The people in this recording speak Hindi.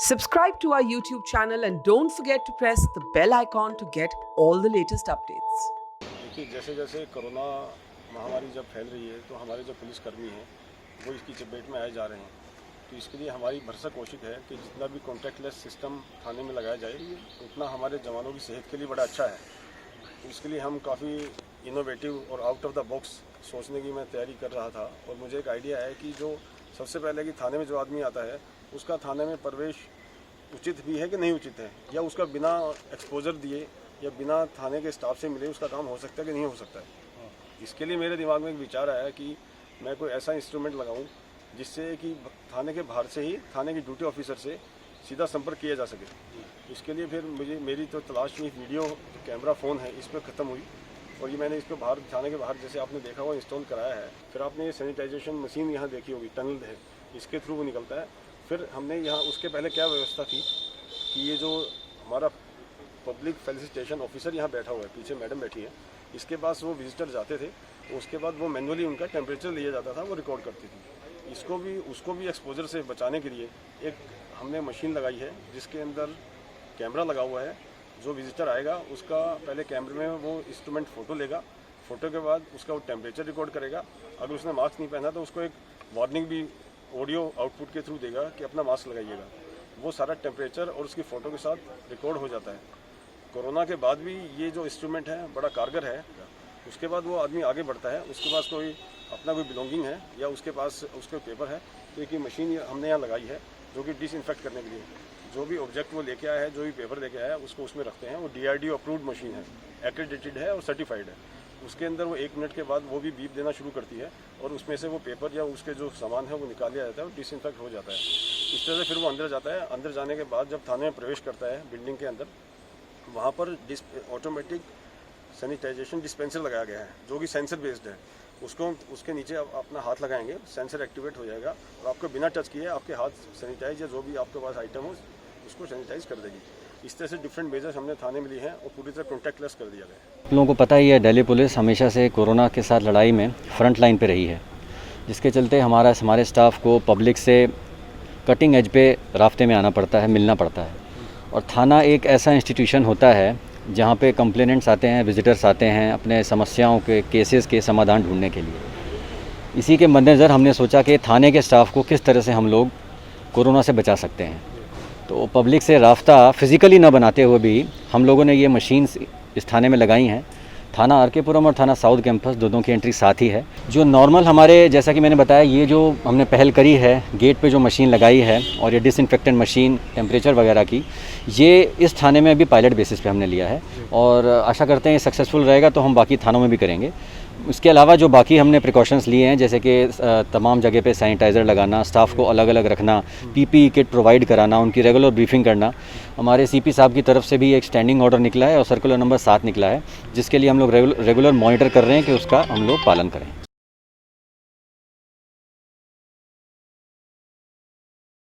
Subscribe to our YouTube channel and don't forget to press the bell icon to get all the latest updates. देखिए, जैसे जैसे कोरोना महामारी जब फैल रही है तो हमारे जो पुलिसकर्मी हैं वो इसकी चपेट में आए जा रहे हैं। तो इसके लिए हमारी भरसक कोशिश है कि जितना भी कॉन्टैक्टलेस सिस्टम थाने में लगाया जाए उतना हमारे जवानों की सेहत के लिए बड़ा अच्छा है। तो इसके लिए हम काफ़ी इनोवेटिव और आउट ऑफ द बॉक्स सोचने की मैं तैयारी कर रहा था। और मुझे एक आइडिया है कि जो सबसे पहले कि थाने में जो आदमी आता है उसका थाने में प्रवेश उचित भी है कि नहीं उचित है, या उसका बिना एक्सपोजर दिए या बिना थाने के स्टाफ से मिले उसका काम हो सकता है कि नहीं हो सकता है। इसके लिए मेरे दिमाग में एक विचार आया कि मैं कोई ऐसा इंस्ट्रूमेंट लगाऊं जिससे कि थाने के बाहर से ही थाने के ड्यूटी ऑफिसर से सीधा संपर्क किया जा सके। इसके लिए फिर मेरी तो तलाश में वीडियो कैमरा फ़ोन है इस पर ख़त्म हुई, और ये मैंने इसको बाहर थाने के बाहर जैसे आपने देखा हुआ इंस्टॉल कराया है। फिर आपने ये सैनिटाइजेशन मशीन यहाँ देखी होगी, टनल है, इसके थ्रू वो निकलता है। फिर हमने यहाँ उसके पहले क्या व्यवस्था थी कि ये जो हमारा पब्लिक फेलिसिटेशन ऑफिसर यहाँ बैठा हुआ है, पीछे मैडम बैठी है, इसके पास वो विजिटर जाते थे तो उसके बाद वो मैनुअली उनका टेम्परेचर लिया जाता था, वो रिकॉर्ड करती थी। उसको भी एक्सपोजर से बचाने के लिए एक हमने मशीन लगाई है जिसके अंदर कैमरा लगा हुआ है। जो विजिटर आएगा उसका पहले कैमरे में वो इंस्ट्रूमेंट फ़ोटो लेगा, फ़ोटो के बाद उसका वो टेम्परेचर रिकॉर्ड करेगा। अगर उसने मास्क नहीं पहना तो उसको एक वार्निंग भी ऑडियो आउटपुट के थ्रू देगा कि अपना मास्क लगाइएगा। वो सारा टेम्परेचर और उसकी फ़ोटो के साथ रिकॉर्ड हो जाता है। कोरोना के बाद भी ये जो इंस्ट्रूमेंट है बड़ा कारगर है। उसके बाद वो आदमी आगे बढ़ता है, उसके पास कोई अपना कोई बिलोंगिंग है या उसके पास उसके पेपर है, तो एक मशीन हमने यहाँ लगाई है जो कि डिसइंफेक्ट करने के लिए जो भी ऑब्जेक्ट वो लेके आया है, जो भी पेपर लेके आया है उसको उसमें रखते हैं। वो DRDO अप्रूव्ड मशीन है, एक्रेडिटेड है और सर्टिफाइड है। उसके अंदर वो 1 मिनट के बाद वो भी बीप देना शुरू करती है और उसमें से वो पेपर या उसके जो सामान है वो निकाल लिया जाता है और डिसइंफेक्ट हो जाता है। इस तरह से फिर वो अंदर जाता है। अंदर जाने के बाद जब थाने में प्रवेश करता है बिल्डिंग के अंदर, वहाँ पर ऑटोमेटिक सैनिटाइजेशन डिस्पेंसर लगाया गया है जो कि सेंसर बेस्ड है। उसके नीचे आप अपना हाथ लगाएंगे, सेंसर एक्टिवेट हो जाएगा और आपको बिना टच किए आपके हाथ सैनिटाइज या जो भी आपके पास आइटम हो उसको सैनिटाइज कर देगी। इस तरह से डिफरेंट मेजर्स हमने थाने में लिए हैं और पूरी तरह कॉन्टैक्टलेस कर दिया गया है। आप लोगों को पता ही है, दिल्ली पुलिस हमेशा से कोरोना के साथ लड़ाई में फ्रंट लाइन पे रही है, जिसके चलते हमारे स्टाफ को पब्लिक से कटिंग एज पे रास्ते में आना पड़ता है, मिलना पड़ता है। और थाना एक ऐसा इंस्टीट्यूशन होता है जहाँ पे कंप्लेनेंट्स आते हैं, विजिटर्स आते हैं अपने समस्याओं के केसेस के समाधान ढूंढने के लिए। इसी के मद्देनज़र हमने सोचा कि थाने के स्टाफ को किस तरह से हम लोग कोरोना से बचा सकते हैं। तो पब्लिक से रास्ता फिज़िकली न बनाते हुए भी हम लोगों ने ये मशीन्स इस थाने में लगाई हैं। थाना RK पुरम और थाना साउथ कैंपस दोनों की एंट्री साथ ही है। जो नॉर्मल हमारे, जैसा कि मैंने बताया, ये जो हमने पहल करी है गेट पे जो मशीन लगाई है और ये डिसइंफेक्टेंट मशीन टेम्परेचर वगैरह की, ये इस थाने में भी पायलट बेसिस पे हमने लिया है और आशा करते हैं ये सक्सेसफुल रहेगा तो हम बाकी थानों में भी करेंगे। इसके अलावा जो बाकी हमने प्रिकॉशंस लिए हैं, जैसे कि तमाम जगह पे सैनिटाइज़र लगाना, स्टाफ को अलग अलग रखना, PPE किट प्रोवाइड कराना, उनकी रेगुलर ब्रीफिंग करना। हमारे CP साहब की तरफ से भी एक स्टैंडिंग ऑर्डर निकला है और सर्कुलर नंबर 7 निकला है, जिसके लिए हम लोग रेगुलर मॉनिटर कर रहे हैं कि उसका हम लोग पालन करें।